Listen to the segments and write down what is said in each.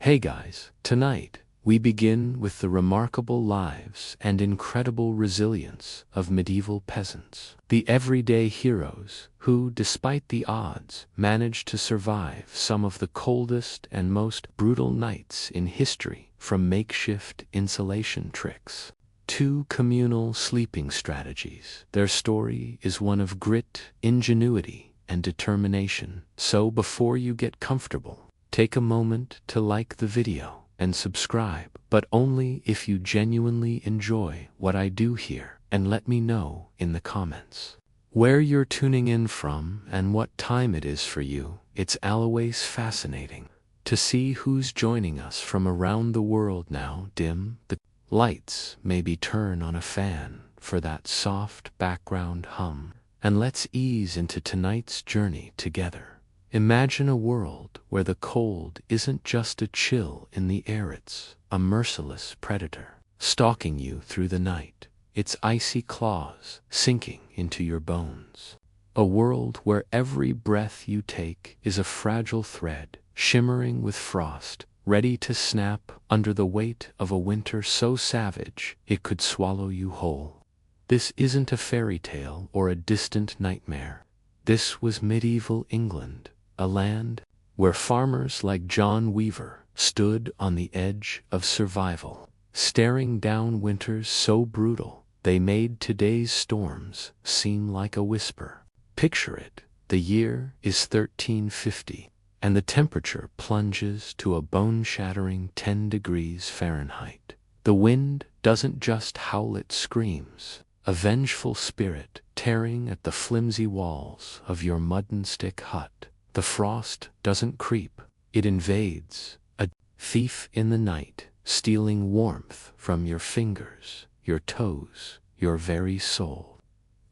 Hey guys, tonight we begin with the remarkable lives and incredible resilience of medieval peasants. The everyday heroes who, despite the odds, managed to survive some of the coldest and most brutal nights in history, from makeshift insulation tricks to communal sleeping strategies. Their story is one of grit, ingenuity, and determination. So before you get comfortable, take a moment to like the video and subscribe, but only if you genuinely enjoy what I do here, and let me know in the comments where you're tuning in from and what time it is for you. It's always fascinating to see who's joining us from around the world now. Dim the lights, maybe turn on a fan for that soft background hum, and let's ease into tonight's journey together. Imagine a world where the cold isn't just a chill in the air, it's a merciless predator stalking you through the night, its icy claws sinking into your bones. A world where every breath you take is a fragile thread, shimmering with frost, ready to snap under the weight of a winter so savage it could swallow you whole. This isn't a fairy tale or a distant nightmare. This was medieval England, a land where farmers like John Weaver stood on the edge of survival, staring down winters so brutal they made today's storms seem like a whisper. Picture it, the year is 1350, and the temperature plunges to a bone-shattering 10 degrees Fahrenheit. The wind doesn't just howl, it screams, a vengeful spirit tearing at the flimsy walls of your mud-and-stick hut. The frost doesn't creep, it invades, a thief in the night, stealing warmth from your fingers, your toes, your very soul.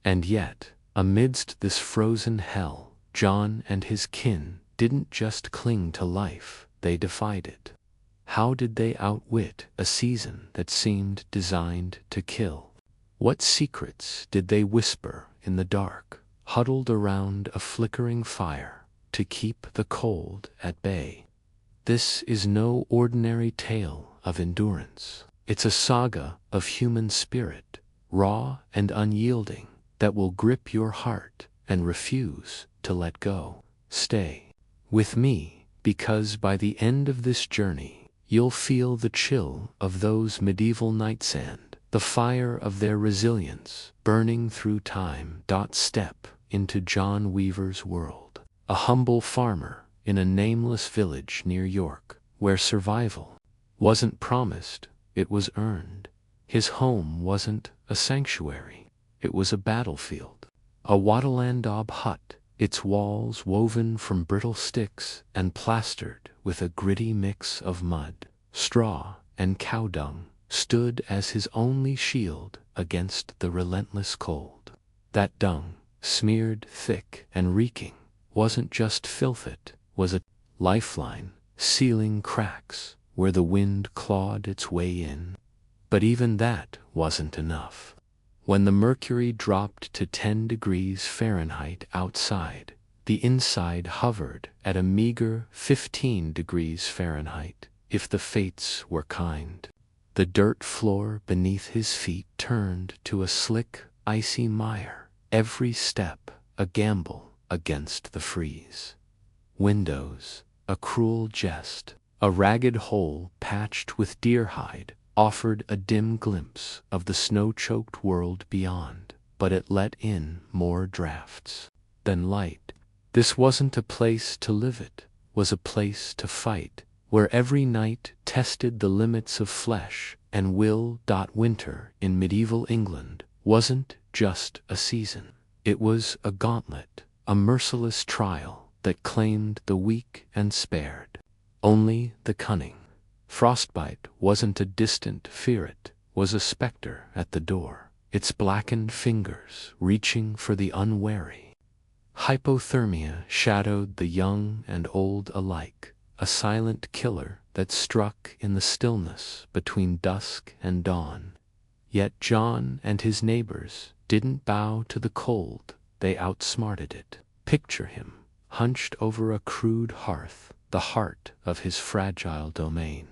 And yet, amidst this frozen hell, John and his kin didn't just cling to life, they defied it. How did they outwit a season that seemed designed to kill? What secrets did they whisper in the dark, huddled around a flickering fire, to keep the cold at bay? This is no ordinary tale of endurance. It's a saga of human spirit, raw and unyielding, that will grip your heart and refuse to let go. Stay with me, because by the end of this journey, you'll feel the chill of those medieval nights and the fire of their resilience burning through time. Step into John Weaver's world, a humble farmer in a nameless village near York, where survival wasn't promised, it was earned. His home wasn't a sanctuary, it was a battlefield. A wattle-and-daub hut, its walls woven from brittle sticks and plastered with a gritty mix of mud, straw, and cow dung, stood as his only shield against the relentless cold. That dung, smeared thick and reeking, wasn't just filth, it was a lifeline, sealing cracks where the wind clawed its way in. But even that wasn't enough. When the mercury dropped to 10 degrees Fahrenheit outside, the inside hovered at a meager 15 degrees Fahrenheit, if the fates were kind. The dirt floor beneath his feet turned to a slick, icy mire, every step a gamble against the freeze. Windows, a cruel jest, a ragged hole patched with deer hide, offered a dim glimpse of the snow-choked world beyond, but it let in more drafts than light. This wasn't a place to live, it was a place to fight, where every night tested the limits of flesh and will. Winter in medieval England wasn't just a season, it was a gauntlet, a merciless trial that claimed the weak and spared only the cunning. Frostbite wasn't a distant fear, it was a specter at the door, its blackened fingers reaching for the unwary. Hypothermia shadowed the young and old alike, a silent killer that struck in the stillness between dusk and dawn. Yet John and his neighbors didn't bow to the cold, they outsmarted it. Picture him, hunched over a crude hearth, the heart of his fragile domain.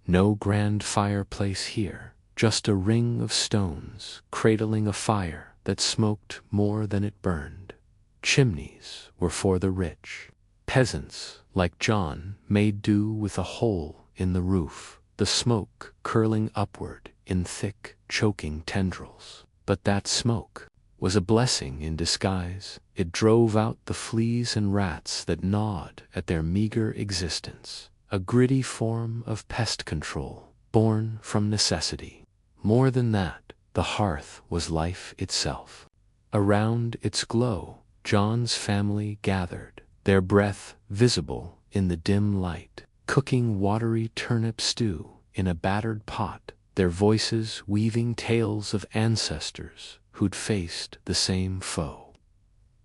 No grand fireplace here, just a ring of stones cradling a fire that smoked more than it burned. Chimneys were for the rich. Peasants, like John, made do with a hole in the roof, the smoke curling upward in thick, choking tendrils. But that smoke was a blessing in disguise. It drove out the fleas and rats that gnawed at their meager existence, a gritty form of pest control, born from necessity. More than that, the hearth was life itself. Around its glow, John's family gathered, their breath visible in the dim light, cooking watery turnip stew in a battered pot, their voices weaving tales of ancestors who'd faced the same foe.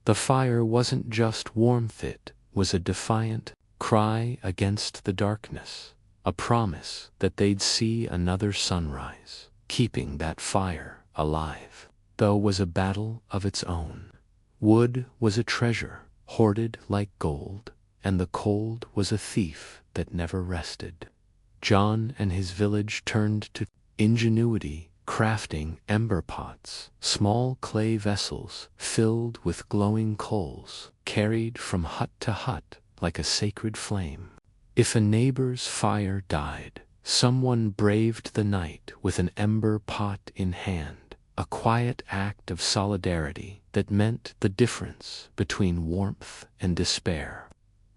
The fire wasn't just warmth, it was a defiant cry against the darkness, a promise that they'd see another sunrise. Keeping that fire alive, though, was a battle of its own. Wood was a treasure, hoarded like gold, and the cold was a thief that never rested. John and his village turned to ingenuity, crafting ember pots, small clay vessels filled with glowing coals, carried from hut to hut like a sacred flame. If a neighbor's fire died, someone braved the night with an ember pot in hand, a quiet act of solidarity that meant the difference between warmth and despair.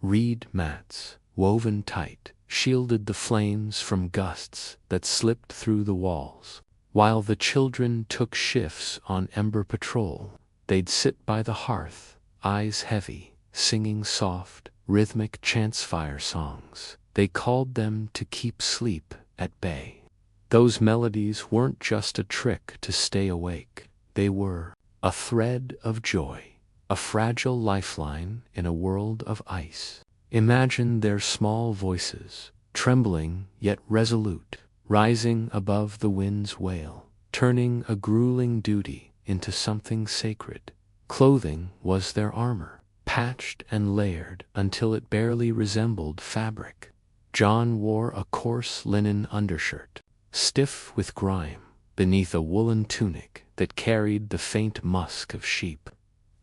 Reed mats, woven tight, shielded the flames from gusts that slipped through the walls. While the children took shifts on ember patrol, they'd sit by the hearth, eyes heavy, singing soft, rhythmic chance-fire songs. They called them to keep sleep at bay. Those melodies weren't just a trick to stay awake. They were a thread of joy, a fragile lifeline in a world of ice. Imagine their small voices, trembling yet resolute, rising above the wind's wail, turning a grueling duty into something sacred. Clothing was their armor, patched and layered until it barely resembled fabric. John wore a coarse linen undershirt, stiff with grime, beneath a woolen tunic that carried the faint musk of sheep.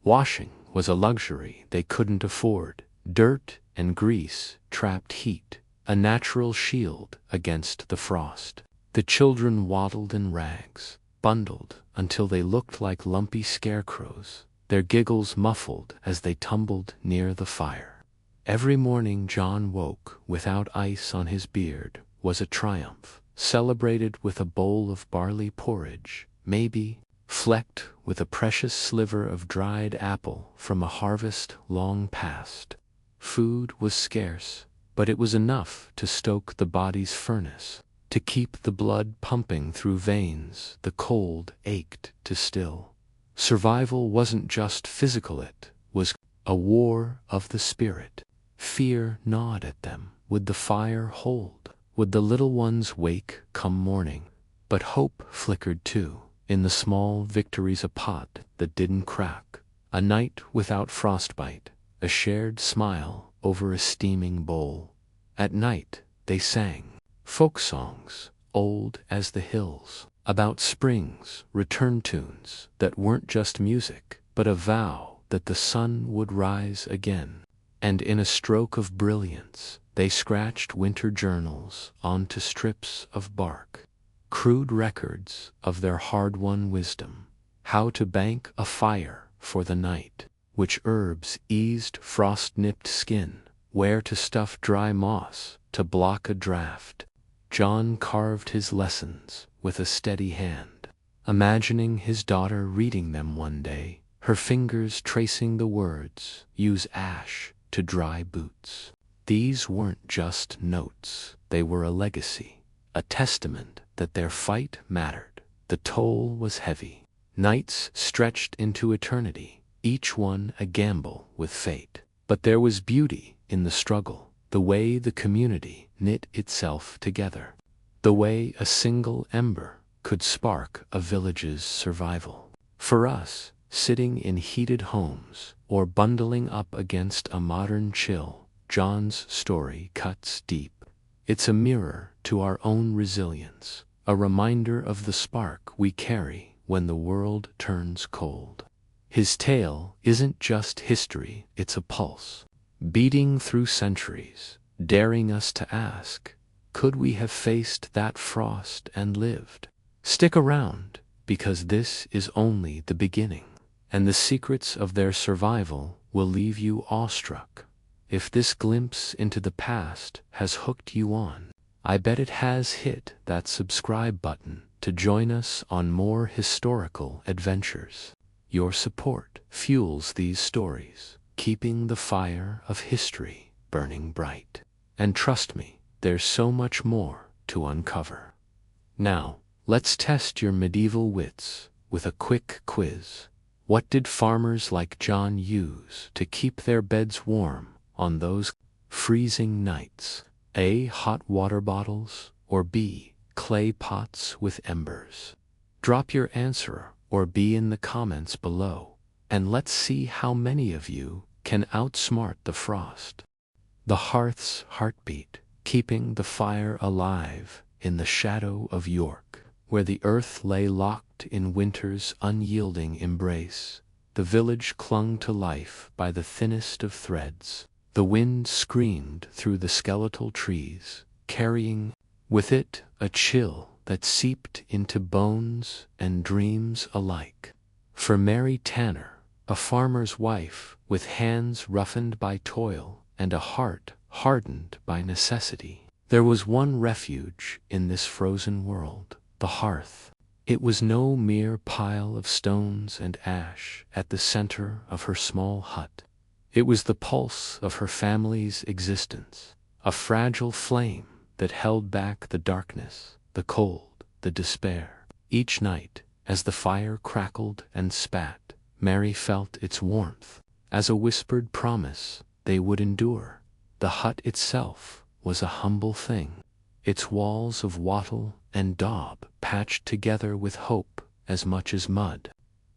Washing was a luxury they couldn't afford. Dirt and grease trapped heat, a natural shield against the frost. The children waddled in rags, bundled until they looked like lumpy scarecrows, their giggles muffled as they tumbled near the fire. Every morning John woke without ice on his beard was a triumph, celebrated with a bowl of barley porridge, maybe flecked with a precious sliver of dried apple from a harvest long past. Food was scarce, but it was enough to stoke the body's furnace, to keep the blood pumping through veins the cold ached to still. Survival wasn't just physical, it was a war of the spirit. Fear gnawed at them. Would the fire hold? Would the little ones wake come morning? But hope flickered too, in the small victories, a pot that didn't crack, a night without frostbite, a shared smile over a steaming bowl. At night they sang folk songs, old as the hills, about springs, return tunes that weren't just music, but a vow that the sun would rise again. And in a stroke of brilliance, they scratched winter journals onto strips of bark, crude records of their hard-won wisdom, how to bank a fire for the night, which herbs eased frost-nipped skin, where to stuff dry moss to block a draft. John carved his lessons with a steady hand, imagining his daughter reading them one day, her fingers tracing the words, "Use ash to dry boots." These weren't just notes, they were a legacy, a testament that their fight mattered. The toll was heavy. Nights stretched into eternity, each one a gamble with fate. But there was beauty in the struggle, the way the community knit itself together, the way a single ember could spark a village's survival. For us, sitting in heated homes or bundling up against a modern chill, John's story cuts deep. It's a mirror to our own resilience, a reminder of the spark we carry when the world turns cold. His tale isn't just history, it's a pulse, beating through centuries, daring us to ask, could we have faced that frost and lived? Stick around, because this is only the beginning, and the secrets of their survival will leave you awestruck. If this glimpse into the past has hooked you on, I bet it has hit that subscribe button to join us on more historical adventures. Your support fuels these stories, keeping the fire of history burning bright. And trust me, there's so much more to uncover. Now, let's test your medieval wits with a quick quiz. What did farmers like John use to keep their beds warm on those freezing nights? A. Hot water bottles, or B. Clay pots with embers? Drop your answer or B in the comments below, and let's see how many of you can outsmart the frost. The hearth's heartbeat, keeping the fire alive in the shadow of York, where the earth lay locked in winter's unyielding embrace. The village clung to life by the thinnest of threads. The wind screamed through the skeletal trees, carrying with it a chill that seeped into bones and dreams alike. For Mary Tanner, a farmer's wife with hands roughened by toil and a heart hardened by necessity, there was one refuge in this frozen world: the hearth. It was no mere pile of stones and ash at the center of her small hut. It was the pulse of her family's existence, a fragile flame that held back the darkness, the cold, the despair. Each night, as the fire crackled and spat, Mary felt its warmth. As a whispered promise, they would endure. The hut itself was a humble thing, its walls of wattle and daub patched together with hope as much as mud.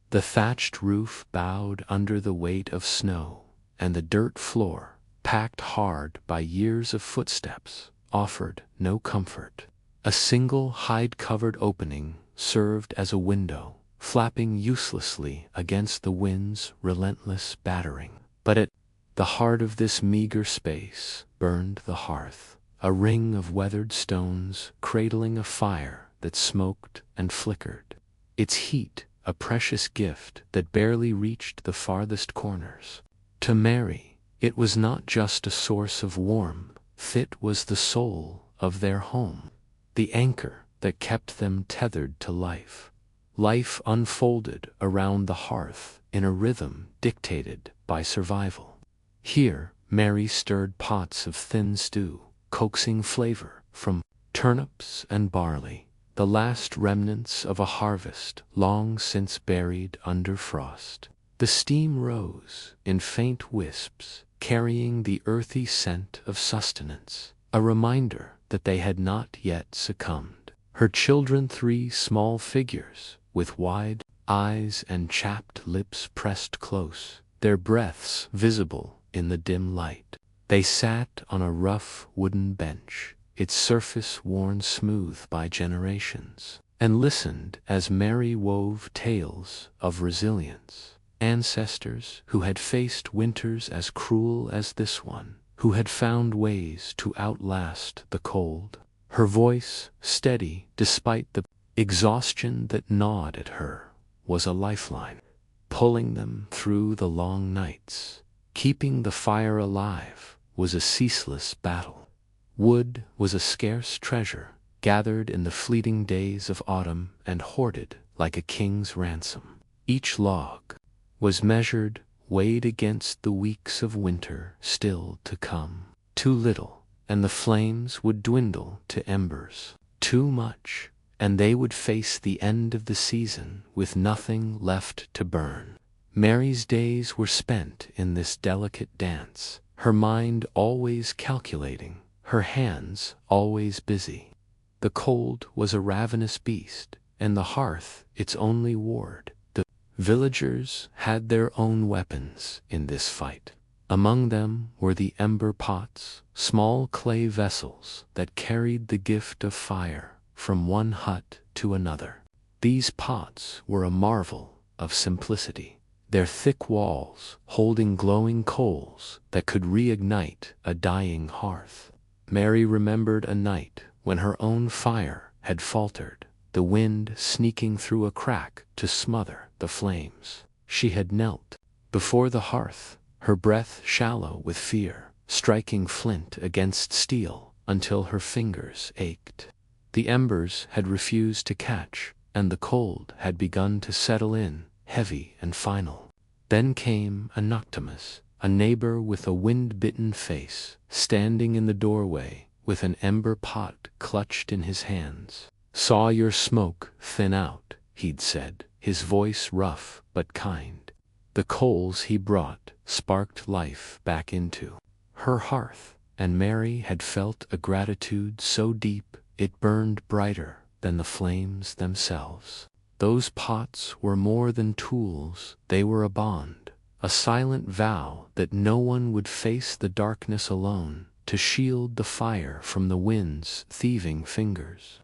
The thatched roof bowed under the weight of snow, and the dirt floor, packed hard by years of footsteps, offered no comfort. A single hide-covered opening served as a window, flapping uselessly against the wind's relentless battering. But at the heart of this meager space burned the hearth, a ring of weathered stones cradling a fire that smoked and flickered, its heat a precious gift that barely reached the farthest corners. To Mary, it was not just a source of warmth, it was the soul of their home, the anchor that kept them tethered to life. Life unfolded around the hearth in a rhythm dictated by survival. Here, Mary stirred pots of thin stew, coaxing flavor from turnips and barley, the last remnants of a harvest long since buried under frost. The steam rose in faint wisps, carrying the earthy scent of sustenance, a reminder that they had not yet succumbed. Her children, three small figures, with wide eyes and chapped lips pressed close, their breaths visible in the dim light. They sat on a rough wooden bench, its surface worn smooth by generations, and listened as Mary wove tales of resilience. Ancestors who had faced winters as cruel as this one, who had found ways to outlast the cold. Her voice, steady despite the exhaustion that gnawed at her, was a lifeline, pulling them through the long nights. Keeping the fire alive was a ceaseless battle. Wood was a scarce treasure, gathered in the fleeting days of autumn and hoarded like a king's ransom. Each log was measured, weighed against the weeks of winter still to come. Too little, and the flames would dwindle to embers. Too much, and they would face the end of the season with nothing left to burn. Mary's days were spent in this delicate dance, her mind always calculating, her hands always busy. The cold was a ravenous beast, and the hearth its only ward. The villagers had their own weapons in this fight. Among them were the ember pots, small clay vessels that carried the gift of fire from one hut to another. These pots were a marvel of simplicity, their thick walls holding glowing coals that could reignite a dying hearth. Mary remembered a night when her own fire had faltered, the wind sneaking through a crack to smother the flames. She had knelt before the hearth, her breath shallow with fear, striking flint against steel until her fingers ached. The embers had refused to catch, and the cold had begun to settle in, heavy and final. Then came a noctimus, a neighbor with a wind-bitten face, standing in the doorway with an ember pot clutched in his hands. "Saw your smoke thin out," he'd said, his voice rough but kind. The coals he brought sparked life back into her hearth, and Mary had felt a gratitude so deep it burned brighter than the flames themselves. Those pots were more than tools, they were a bond, a silent vow that no one would face the darkness alone, to shield the fire from the wind's thieving fingers.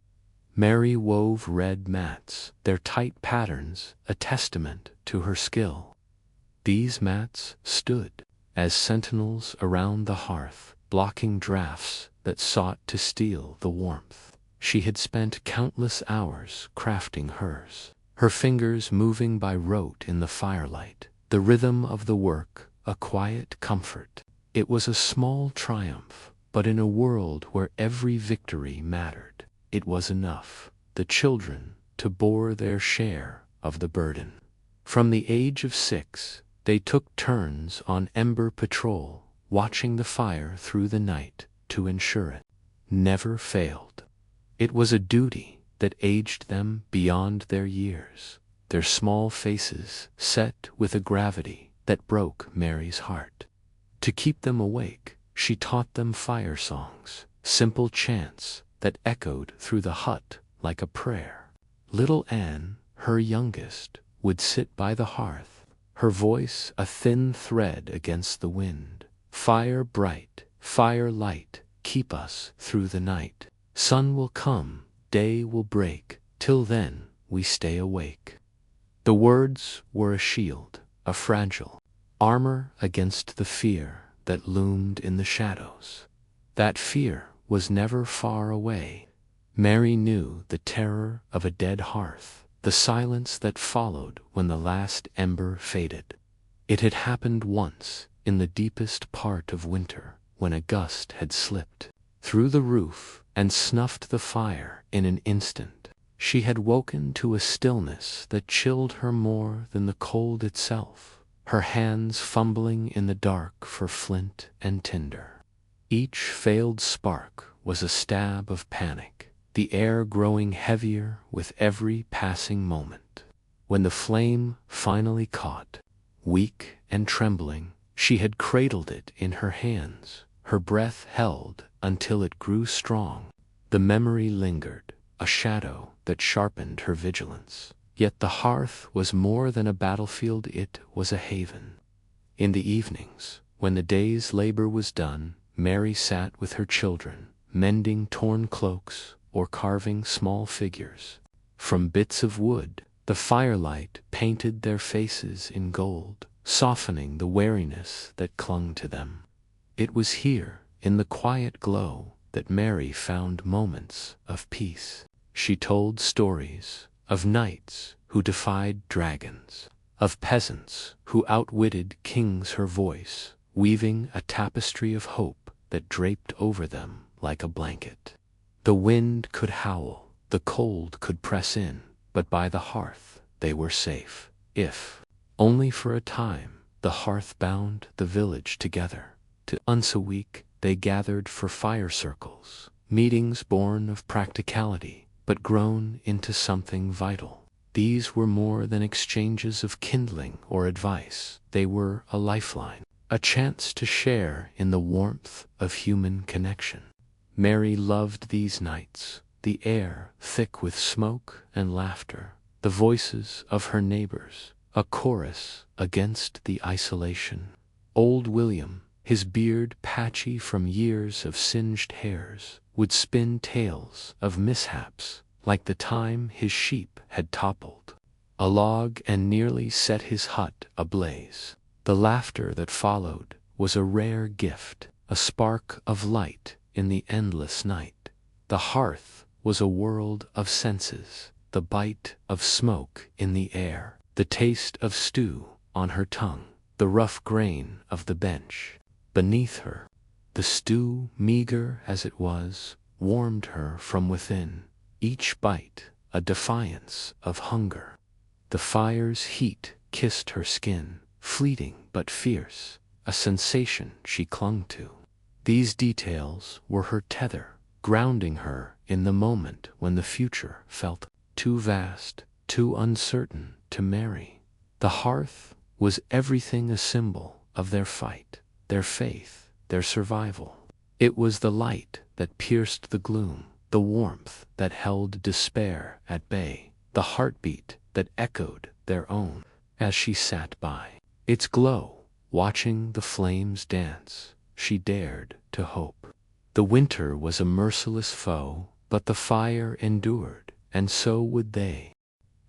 Mary wove red mats, their tight patterns a testament to her skill. These mats stood as sentinels around the hearth, blocking drafts that sought to steal the warmth. She had spent countless hours crafting hers, her fingers moving by rote in the firelight, the rhythm of the work a quiet comfort. It was a small triumph, but in a world where every victory mattered, it was enough, the children, to bore their share of the burden. From the age of 6, they took turns on ember patrol, watching the fire through the night to ensure it never failed. It was a duty that aged them beyond their years, their small faces set with a gravity that broke Mary's heart. To keep them awake, she taught them fire songs, simple chants that echoed through the hut like a prayer. Little Anne, her youngest, would sit by the hearth, her voice a thin thread against the wind. "Fire bright, fire light, keep us through the night. Sun will come, day will break, till then we stay awake." The words were a shield, a fragile armor against the fear that loomed in the shadows. That fear was never far away. Mary knew the terror of a dead hearth, the silence that followed when the last ember faded. It had happened once, in the deepest part of winter, when a gust had slipped through the roof and snuffed the fire in an instant. She had woken to a stillness that chilled her more than the cold itself, her hands fumbling in the dark for flint and tinder. Each failed spark was a stab of panic, the air growing heavier with every passing moment. When the flame finally caught, weak and trembling, she had cradled it in her hands, her breath held until it grew strong. The memory lingered, a shadow that sharpened her vigilance. Yet the hearth was more than a battlefield, it was a haven. In the evenings, when the day's labor was done, Mary sat with her children, mending torn cloaks or carving small figures. From bits of wood, the firelight painted their faces in gold, softening the weariness that clung to them. It was here, in the quiet glow, that Mary found moments of peace. She told stories of knights who defied dragons, of peasants who outwitted kings, her voice weaving a tapestry of hope that draped over them like a blanket. The wind could howl, the cold could press in, but by the hearth they were safe, if only for a time. The hearth bound the village together. Once a week they gathered for fire circles, meetings born of practicality, but grown into something vital. These were more than exchanges of kindling or advice. They were a lifeline, a chance to share in the warmth of human connection. Mary loved these nights, the air thick with smoke and laughter, the voices of her neighbors, a chorus against the isolation. Old William, his beard patchy from years of singed hairs, would spin tales of mishaps, like the time his sheep had toppled a log and nearly set his hut ablaze. The laughter that followed was a rare gift, a spark of light in the endless night. The hearth was a world of senses, the bite of smoke in the air, the taste of stew on her tongue, the rough grain of the bench beneath her. The stew, meager as it was, warmed her from within, each bite a defiance of hunger. The fire's heat kissed her skin, fleeting but fierce, a sensation she clung to. These details were her tether, grounding her in the moment when the future felt too vast, too uncertain to marry. The hearth was everything a symbol of their fight, their faith, their survival. It was the light that pierced the gloom, the warmth that held despair at bay, the heartbeat that echoed their own. As she sat by its glow, watching the flames dance, she dared to hope. The winter was a merciless foe, but the fire endured, and so would they.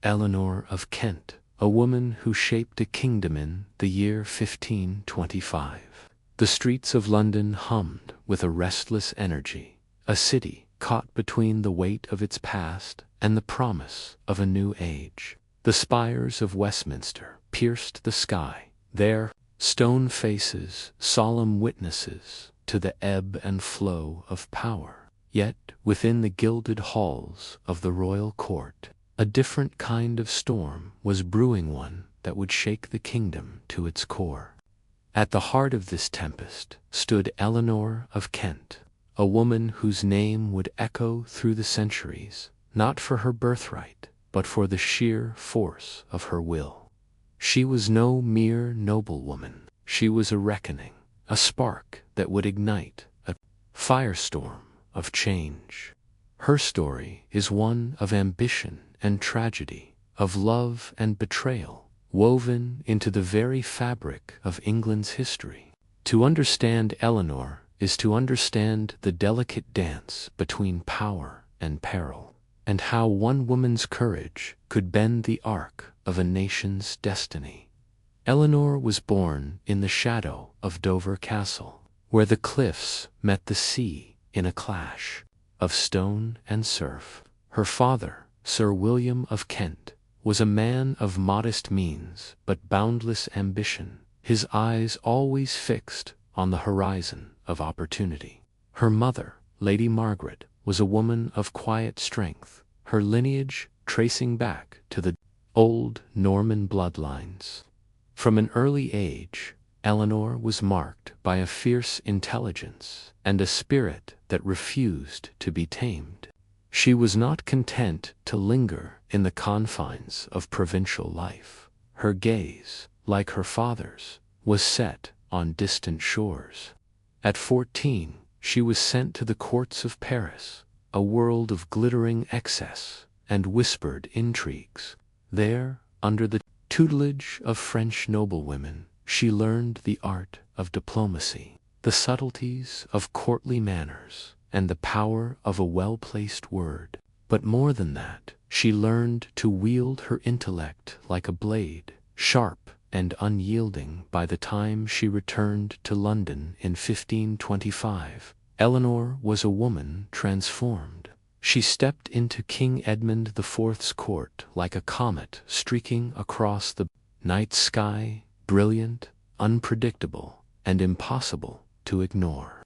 Eleanor of Kent, a woman who shaped a kingdom in the year 1525. The streets of London hummed with a restless energy, a city caught between the weight of its past and the promise of a new age. The spires of Westminster pierced the sky, their stone faces solemn witnesses to the ebb and flow of power. Yet, within the gilded halls of the royal court, a different kind of storm was brewing, one that would shake the kingdom to its core. At the heart of this tempest stood Eleanor of Kent, a woman whose name would echo through the centuries, not for her birthright, but for the sheer force of her will. She was no mere noblewoman. She was a reckoning, a spark that would ignite a firestorm of change. Her story is one of ambition and tragedy, of love and betrayal, woven into the very fabric of England's history. To understand Eleanor is to understand the delicate dance between power and peril, and how one woman's courage could bend the arc of a nation's destiny. Eleanor was born in the shadow of Dover Castle, where the cliffs met the sea in a clash of stone and surf. Her father, Sir William of Kent, was a man of modest means but boundless ambition, his eyes always fixed on the horizon of opportunity. Her mother, Lady Margaret, was a woman of quiet strength, her lineage tracing back to the old Norman bloodlines. From an early age, Eleanor was marked by a fierce intelligence and a spirit that refused to be tamed. She was not content to linger in the confines of provincial life. Her gaze, like her father's, was set on distant shores. At 14, she was sent to the courts of Paris, a world of glittering excess and whispered intrigues. There, under the tutelage of French noblewomen, she learned the art of diplomacy, the subtleties of courtly manners, and the power of a well-placed word. But more than that, she learned to wield her intellect like a blade, sharp and unyielding. By the time she returned to London in 1525, Eleanor was a woman transformed. She stepped into King Edmund IV's court like a comet streaking across the night sky, brilliant, unpredictable, and impossible to ignore.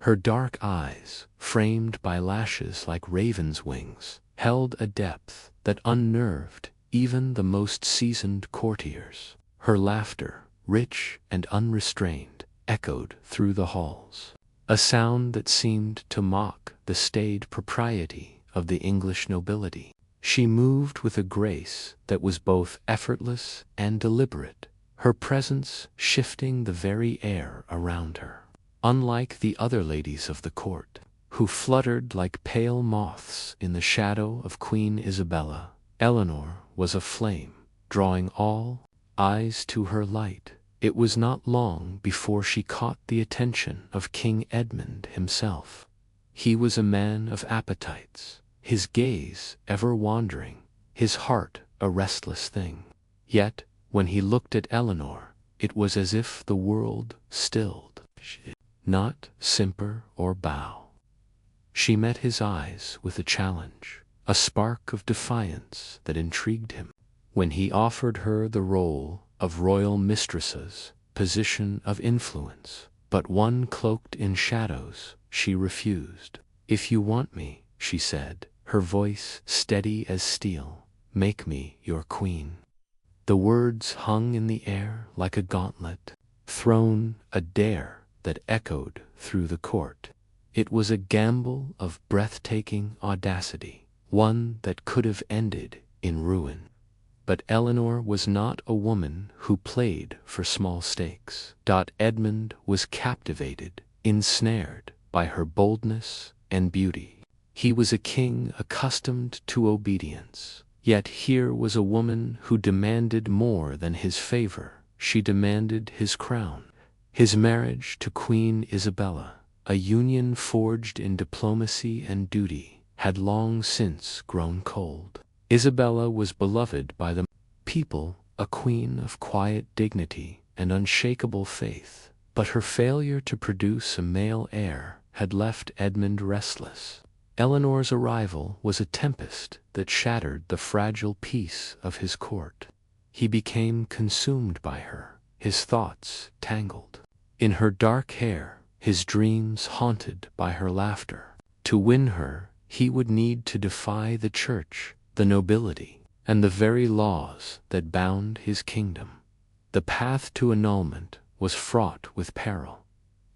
Her dark eyes, framed by lashes like ravens' wings, held a depth that unnerved even the most seasoned courtiers. Her laughter, rich and unrestrained, echoed through the halls, a sound that seemed to mock the staid propriety of the English nobility. She moved with a grace that was both effortless and deliberate, her presence shifting the very air around her. Unlike the other ladies of the court, who fluttered like pale moths in the shadow of Queen Isabella, Eleanor was a flame, drawing all eyes to her light. It was not long before she caught the attention of King Edmund himself. He was a man of appetites, his gaze ever wandering, his heart a restless thing. Yet, when he looked at Eleanor, it was as if the world stilled. She did not simper or bow. She met his eyes with a challenge, a spark of defiance that intrigued him. When he offered her the role of royal mistress's position of influence, but one cloaked in shadows, she refused. "If you want me," she said, her voice steady as steel, "make me your queen." The words hung in the air like a gauntlet, thrown a dare that echoed through the court. It was a gamble of breathtaking audacity, one that could have ended in ruin. But Eleanor was not a woman who played for small stakes. Edmund was captivated, ensnared by her boldness and beauty. He was a king accustomed to obedience. Yet here was a woman who demanded more than his favor. She demanded his crown. His marriage to Queen Isabella, a union forged in diplomacy and duty, had long since grown cold. Isabella was beloved by the people, a queen of quiet dignity and unshakable faith, but her failure to produce a male heir had left Edmund restless. Eleanor's arrival was a tempest that shattered the fragile peace of his court. He became consumed by her, his thoughts tangled in her dark hair, his dreams haunted by her laughter. To win her, he would need to defy the church, the nobility, and the very laws that bound his kingdom. The path to annulment was fraught with peril.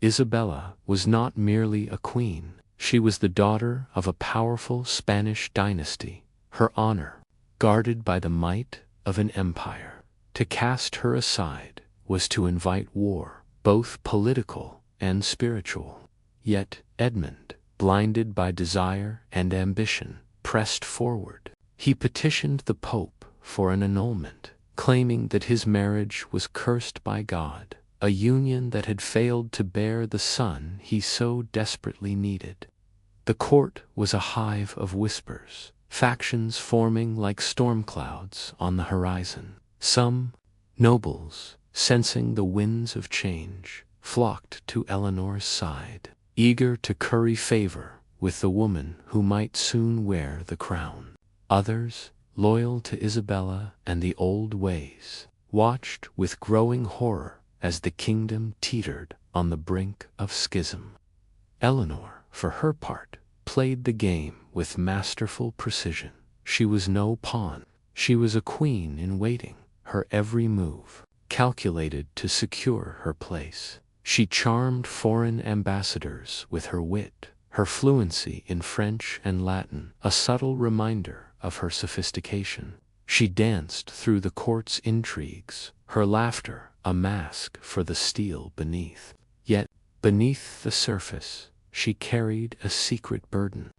Isabella was not merely a queen, she was the daughter of a powerful Spanish dynasty, her honor guarded by the might of an empire. To cast her aside was to invite war, both political and spiritual. Yet Edmund, blinded by desire and ambition, pressed forward. He petitioned the Pope for an annulment, claiming that his marriage was cursed by God, a union that had failed to bear the son he so desperately needed. The court was a hive of whispers, factions forming like storm clouds on the horizon. Some nobles, sensing the winds of change, flocked to Eleanor's side, eager to curry favor with the woman who might soon wear the crown. Others, loyal to Isabella and the old ways, watched with growing horror as the kingdom teetered on the brink of schism. Eleanor, for her part, played the game with masterful precision. She was no pawn. She was a queen in waiting, her every move calculated to secure her place. She charmed foreign ambassadors with her wit, her fluency in French and Latin, a subtle reminder of her sophistication. She danced through the court's intrigues, her laughter a mask for the steel beneath. Yet, beneath the surface, she carried a secret burden.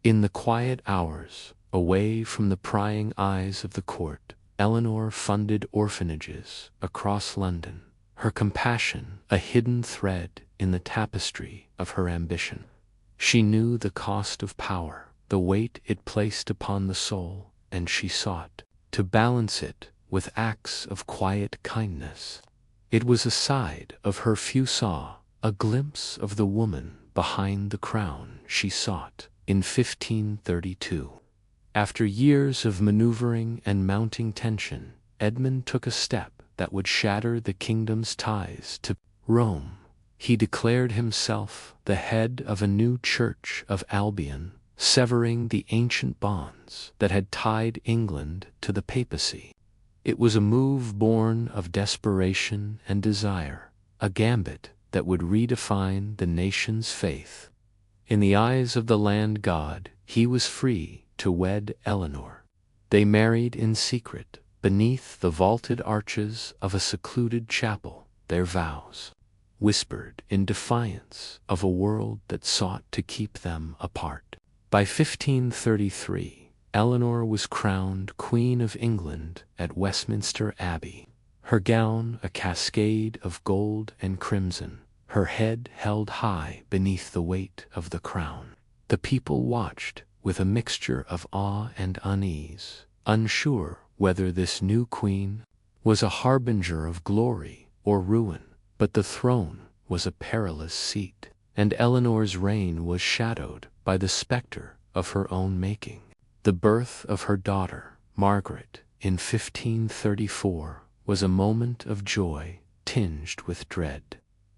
In the quiet hours, away from the prying eyes of the court, Eleanor funded orphanages across London, her compassion a hidden thread in the tapestry of her ambition. She knew the cost of power, the weight it placed upon the soul, and she sought to balance it with acts of quiet kindness. It was a side of her few saw, a glimpse of the woman behind the crown she sought. In 1532, after years of maneuvering and mounting tension, Edmund took a step that would shatter the kingdom's ties to Rome. He declared himself the head of a new Church of Albion, severing the ancient bonds that had tied England to the papacy. It was a move born of desperation and desire, a gambit that would redefine the nation's faith. In the eyes of the land god, he was free to wed Eleanor. They married in secret, beneath the vaulted arches of a secluded chapel, their vows whispered in defiance of a world that sought to keep them apart. By 1533, Eleanor was crowned Queen of England at Westminster Abbey. her gown a cascade of gold and crimson, her head held high beneath the weight of the crown. The people watched with a mixture of awe and unease, unsure whether this new queen was a harbinger of glory or ruin. But the throne was a perilous seat, and Eleanor's reign was shadowed by the specter of her own making. The birth of her daughter, Margaret, in 1534, was a moment of joy tinged with dread.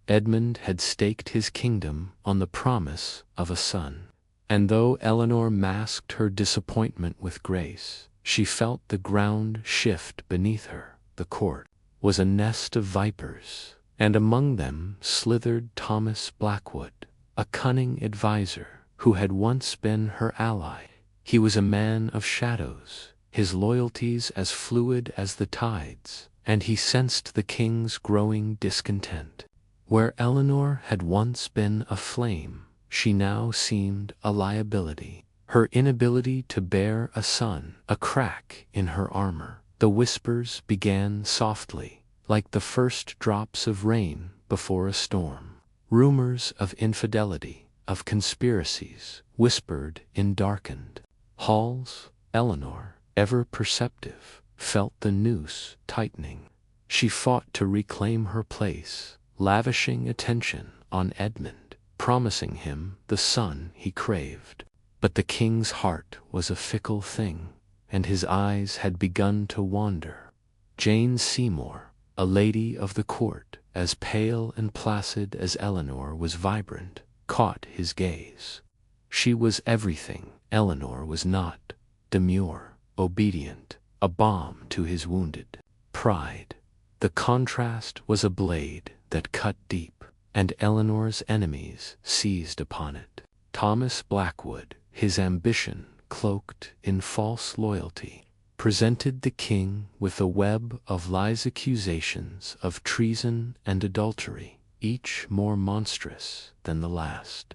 Edmund had staked his kingdom on the promise of a son, and though Eleanor masked her disappointment with grace, she felt the ground shift beneath her. The court was a nest of vipers, and among them slithered Thomas Blackwood, a cunning adviser who had once been her ally. He was a man of shadows, his loyalties as fluid as the tides, and he sensed the king's growing discontent. Where Eleanor had once been a flame, she now seemed a liability. Her inability to bear a son, a crack in her armor. The whispers began softly, like the first drops of rain before a storm. Rumors of infidelity, of conspiracies, whispered in darkened halls. Eleanor, ever perceptive, felt the noose tightening. She fought to reclaim her place, lavishing attention on Edmund, promising him the son he craved. But the king's heart was a fickle thing, and his eyes had begun to wander. Jane Seymour, a lady of the court, as pale and placid as Eleanor was vibrant, caught his gaze. She was everything Eleanor was not: demure, obedient, a balm to his wounded pride. The contrast was a blade that cut deep, and Eleanor's enemies seized upon it. Thomas Blackwood, his ambition cloaked in false loyalty, presented the king with a web of lies, accusations of treason and adultery, each more monstrous than the last.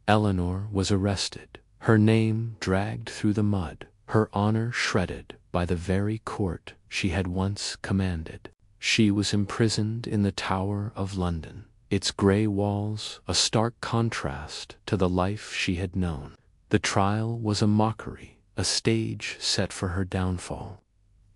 Eleanor was arrested, her name dragged through the mud, her honor shredded by the very court she had once commanded. She was imprisoned in the Tower of London, its grey walls a stark contrast to the life she had known. The trial was a mockery, a stage set for her downfall.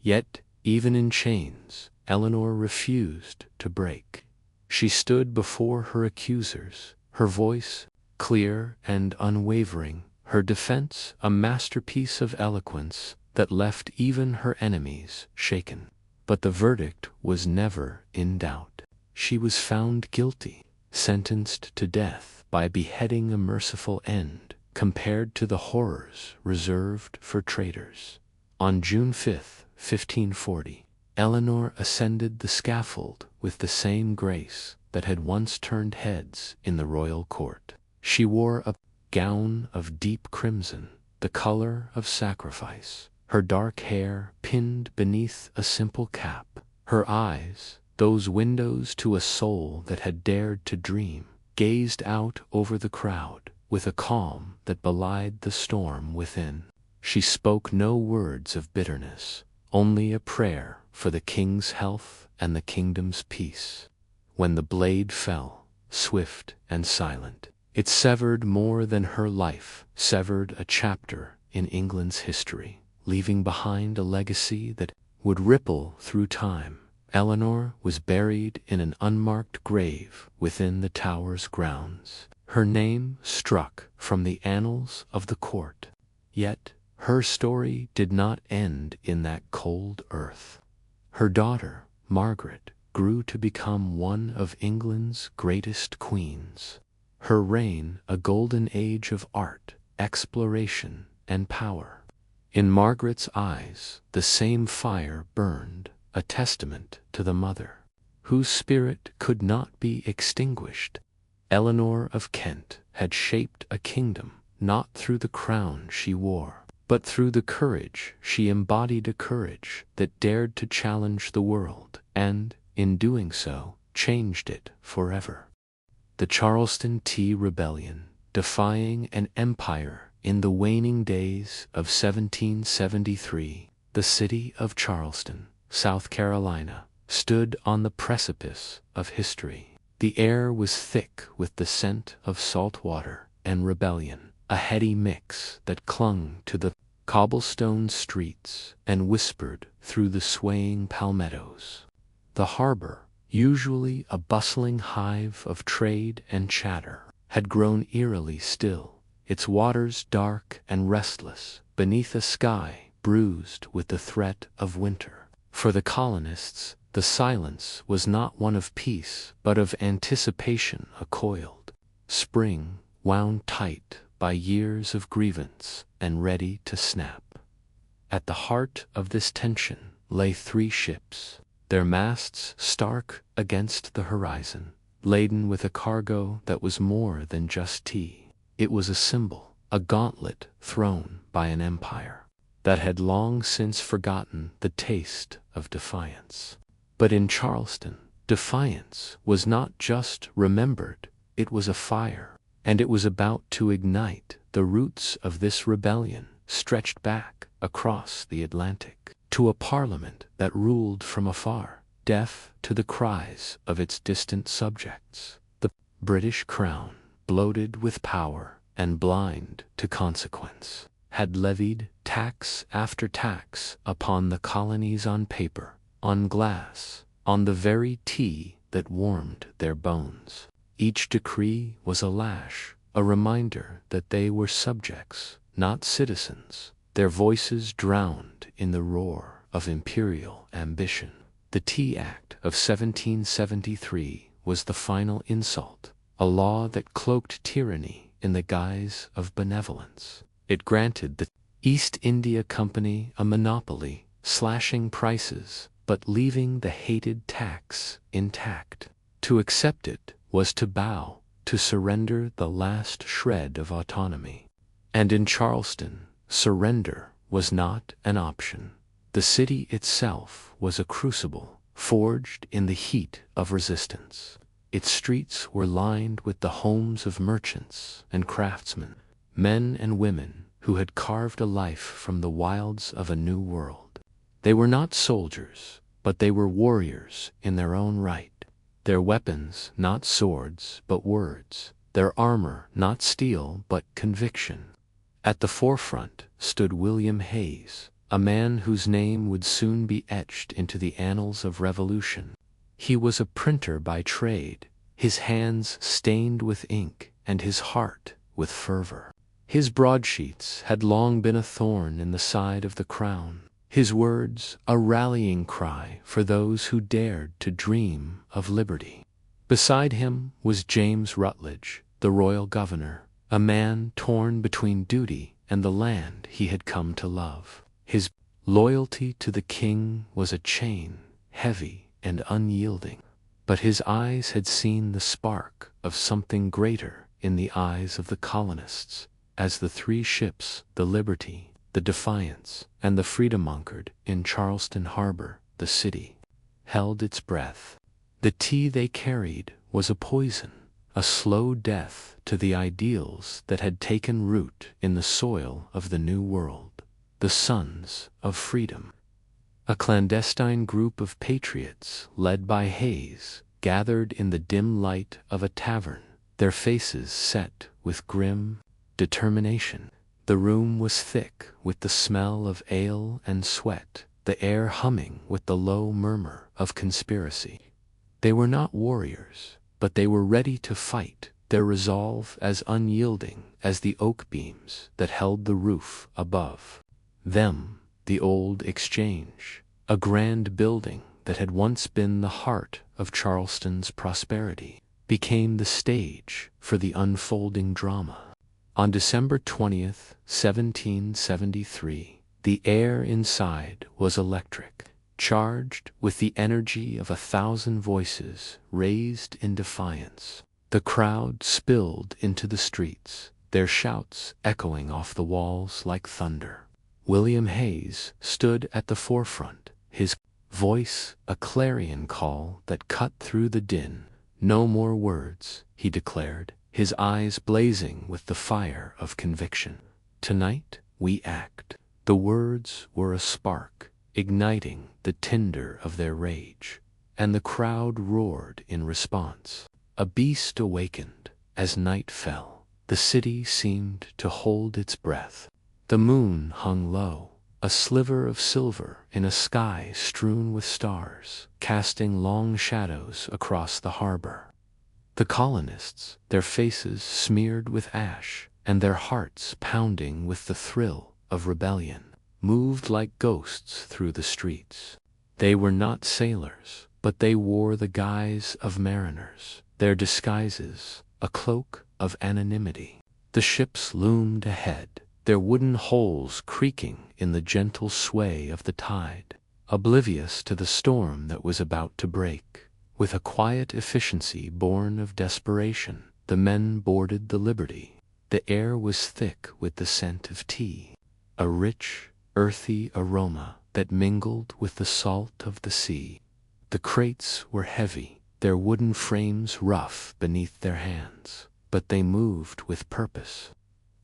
Yet, even in chains, Eleanor refused to break. She stood before her accusers, her voice clear and unwavering, her defense a masterpiece of eloquence that left even her enemies shaken. But the verdict was never in doubt. She was found guilty, sentenced to death by beheading, a merciful end compared to the horrors reserved for traitors. On June 5, 1540, Eleanor ascended the scaffold with the same grace that had once turned heads in the royal court. She wore a gown of deep crimson, the color of sacrifice, her dark hair pinned beneath a simple cap. Her eyes, those windows to a soul that had dared to dream, gazed out over the crowd with a calm that belied the storm within. She spoke no words of bitterness, only a prayer for the king's health and the kingdom's peace. When the blade fell, swift and silent, it severed more than her life, severed a chapter in England's history, leaving behind a legacy that would ripple through time. Eleanor was buried in an unmarked grave within the tower's grounds, her name struck from the annals of the court. Yet her story did not end in that cold earth. Her daughter, Margaret, grew to become one of England's greatest queens. Her reign a golden age of art, exploration, and power. In Margaret's eyes, the same fire burned, a testament to the mother, whose spirit could not be extinguished. Eleanor of Kent had shaped a kingdom, not through the crown she wore, but through the courage she embodied, a courage that dared to challenge the world, and, in doing so, changed it forever. The Charleston Tea Rebellion, defying an empire in the waning days of 1773, the city of Charleston, South Carolina, stood on the precipice of history. The air was thick with the scent of salt water and rebellion, a heady mix that clung to the cobblestone streets and whispered through the swaying palmettos. The harbor, usually a bustling hive of trade and chatter, had grown eerily still, its waters dark and restless beneath a sky bruised with the threat of winter. For the colonists, the silence was not one of peace, but of anticipation coiled. Spring, wound tight by years of grievance and ready to snap. At the heart of this tension lay 3 ships, their masts stark against the horizon, laden with a cargo that was more than just tea. It was a symbol, a gauntlet thrown by an empire that had long since forgotten the taste of defiance. But in Charleston, defiance was not just remembered, it was a fire, and it was about to ignite. The roots of this rebellion stretched back across the Atlantic to a parliament that ruled from afar, deaf to the cries of its distant subjects. The British crown, bloated with power and blind to consequence, had levied tax after tax upon the colonies on paper, on glass, on the very tea that warmed their bones. Each decree was a lash, a reminder that they were subjects, not citizens, their voices drowned in the roar of imperial ambition. The Tea Act of 1773 was the final insult, a law that cloaked tyranny in the guise of benevolence. It granted the East India Company a monopoly, slashing prices, but leaving the hated tax intact. To accept it was to bow, to surrender the last shred of autonomy. And in Charleston, surrender was not an option. The city itself was a crucible, forged in the heat of resistance. Its streets were lined with the homes of merchants and craftsmen, men and women who had carved a life from the wilds of a new world. They were not soldiers, but they were warriors in their own right. Their weapons not swords, but words. Their armor not steel, but conviction. At the forefront stood William Hayes, a man whose name would soon be etched into the annals of revolution. He was a printer by trade, his hands stained with ink and his heart with fervor. His broadsheets had long been a thorn in the side of the crown, his words a rallying cry for those who dared to dream of liberty. Beside him was James Rutledge, the royal governor, a man torn between duty and the land he had come to love. His loyalty to the king was a chain, heavy and unyielding, but his eyes had seen the spark of something greater in the eyes of the colonists, as the 3 ships, the Liberty, the Defiance, and the Freedom anchored in Charleston Harbor. The city held its breath. The tea they carried was a poison, a slow death to the ideals that had taken root in the soil of the New World, the Sons of Freedom. A clandestine group of patriots, led by Hayes, gathered in the dim light of a tavern, their faces set with grim determination. The room was thick with the smell of ale and sweat, the air humming with the low murmur of conspiracy. They were not warriors, but they were ready to fight, their resolve as unyielding as the oak beams that held the roof above them. The old Exchange, a grand building that had once been the heart of Charleston's prosperity, became the stage for the unfolding drama. On December 20th, 1773, the air inside was electric, charged with the energy of 1,000 voices raised in defiance. The crowd spilled into the streets, their shouts echoing off the walls like thunder. William Hayes stood at the forefront, his voice a clarion call that cut through the din. "No more words," he declared, his eyes blazing with the fire of conviction. "Tonight we act." The words were a spark, igniting the tinder of their rage. and the crowd roared in response. A beast awakened. As night fell, the city seemed to hold its breath. The moon hung low, a sliver of silver in a sky strewn with stars, casting long shadows across the harbor. The colonists, their faces smeared with ash, and their hearts pounding with the thrill of rebellion, moved like ghosts through the streets. They were not sailors, but they wore the guise of mariners, their disguises a cloak of anonymity. The ships loomed ahead, their wooden hulls creaking in the gentle sway of the tide, oblivious to the storm that was about to break. With a quiet efficiency born of desperation, the men boarded the Liberty. The air was thick with the scent of tea, a rich, earthy aroma that mingled with the salt of the sea. The crates were heavy, their wooden frames rough beneath their hands, but they moved with purpose.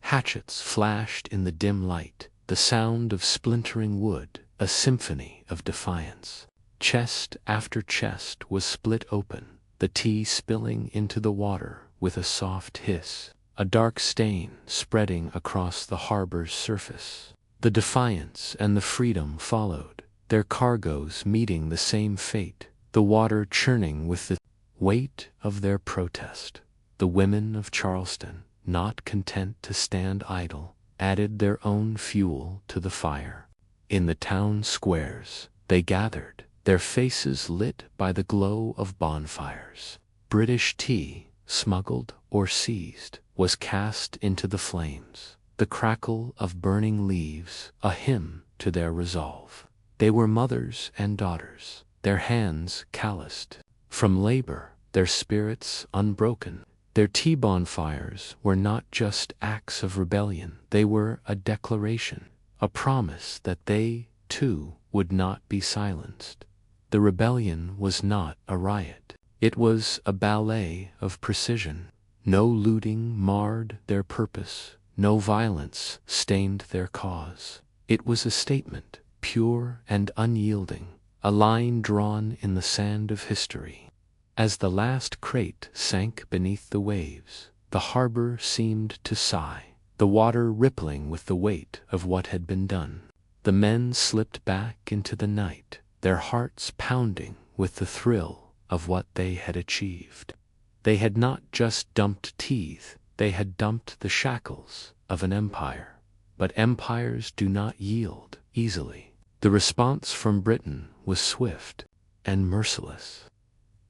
Hatchets flashed in the dim light, the sound of splintering wood, a symphony of defiance. Chest after chest was split open, the tea spilling into the water with a soft hiss, a dark stain spreading across the harbor's surface. The Defiance and the Freedom followed, their cargoes meeting the same fate, the water churning with the weight of their protest. The women of Charleston, not content to stand idle, added their own fuel to the fire. In the town squares, they gathered, their faces lit by the glow of bonfires. British tea, smuggled or seized, was cast into the flames, the crackle of burning leaves a hymn to their resolve. They were mothers and daughters, their hands calloused from labor, their spirits unbroken. Their tea bonfires were not just acts of rebellion, they were a declaration, a promise that they, too, would not be silenced. The rebellion was not a riot. It was a ballet of precision. No looting marred their purpose, no violence stained their cause. It was a statement, pure and unyielding, a line drawn in the sand of history. As the last crate sank beneath the waves, the harbor seemed to sigh, the water rippling with the weight of what had been done. The men slipped back into the night, their hearts pounding with the thrill of what they had achieved. They had not just dumped teeth, they had dumped the shackles of an empire. But empires do not yield easily. The response from Britain was swift and merciless.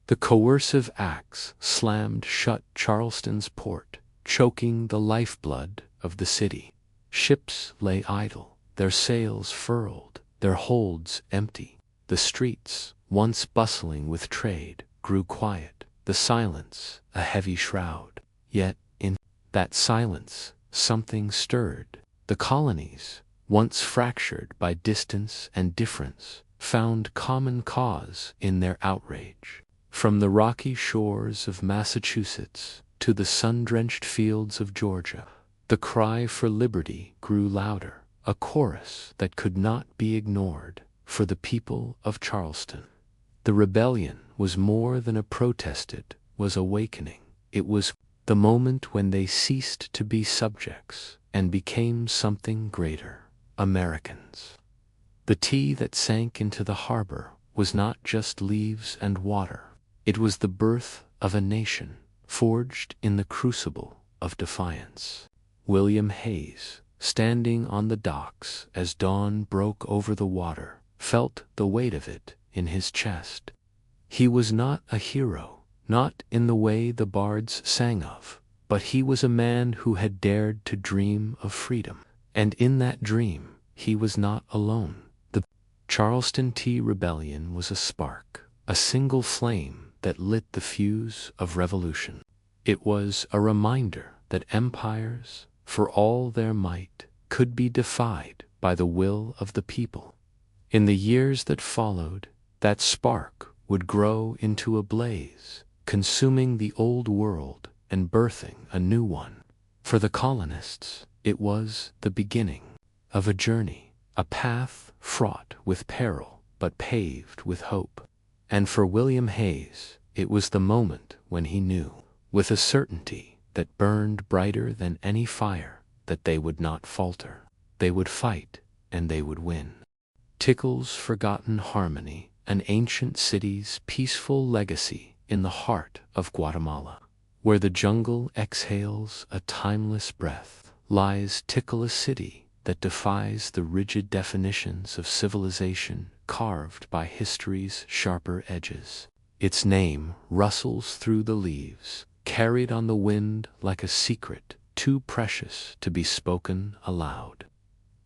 The coercive axe slammed shut Charleston's port, choking the lifeblood of the city. Ships lay idle, their sails furled, their holds empty. The streets, once bustling with trade, grew quiet, the silence a heavy shroud. Yet, in that silence, something stirred. The colonies, once fractured by distance and difference, found common cause in their outrage. From the rocky shores of Massachusetts to the sun-drenched fields of Georgia, the cry for liberty grew louder, a chorus that could not be ignored. For the people of Charleston, the rebellion was more than a protest, it was awakening. It was the moment when they ceased to be subjects and became something greater, Americans. The tea that sank into the harbor was not just leaves and water. It was the birth of a nation, forged in the crucible of defiance. William Hayes, standing on the docks as dawn broke over the water, felt the weight of it in his chest. He was not a hero, not in the way the bards sang of, but he was a man who had dared to dream of freedom. And in that dream, he was not alone. The Charleston Tea Rebellion was a spark, a single flame that lit the fuse of revolution. It was a reminder that empires, for all their might, could be defied by the will of the people. In the years that followed, that spark would grow into a blaze, consuming the old world and birthing a new one. For the colonists, it was the beginning of a journey, a path fraught with peril but paved with hope. And for William Hayes, it was the moment when he knew, with a certainty that burned brighter than any fire, that they would not falter. They would fight, and they would win. Tickle's forgotten harmony, an ancient city's peaceful legacy in the heart of Guatemala. Where the jungle exhales a timeless breath, lies Tickle, a city that defies the rigid definitions of civilization carved by history's sharper edges. Its name rustles through the leaves, carried on the wind like a secret too precious to be spoken aloud.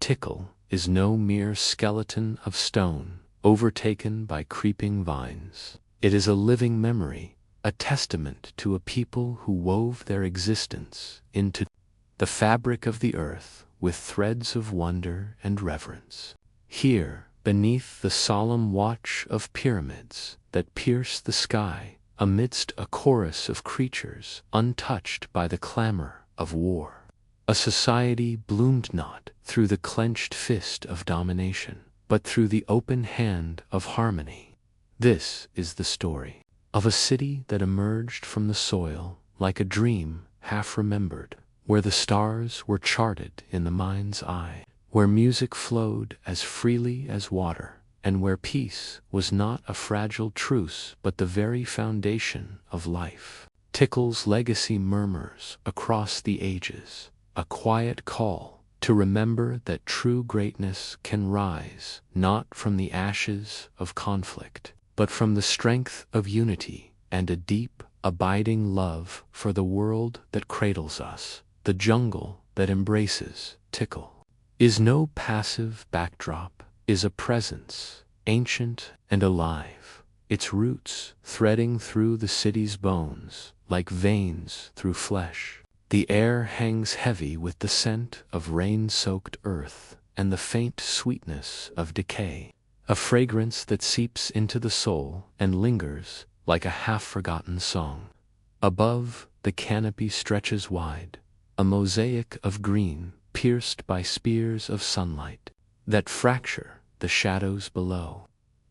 Tickle is no mere skeleton of stone, overtaken by creeping vines. It is a living memory, a testament to a people who wove their existence into the fabric of the earth with threads of wonder and reverence. Here, beneath the solemn watch of pyramids that pierce the sky, amidst a chorus of creatures untouched by the clamor of war, a society bloomed not through the clenched fist of domination, but through the open hand of harmony. This is the story of a city that emerged from the soil like a dream half remembered, where the stars were charted in the mind's eye, where music flowed as freely as water, and where peace was not a fragile truce but the very foundation of life. Tickle's legacy murmurs across the ages, a quiet call to remember that true greatness can rise not from the ashes of conflict, but from the strength of unity and a deep, abiding love for the world that cradles us. The jungle that embraces Tickle is no passive backdrop, is a presence, ancient and alive, its roots threading through the city's bones like veins through flesh. The air hangs heavy with the scent of rain-soaked earth and the faint sweetness of decay, a fragrance that seeps into the soul and lingers like a half-forgotten song. Above, the canopy stretches wide, a mosaic of green pierced by spears of sunlight that fracture the shadows below.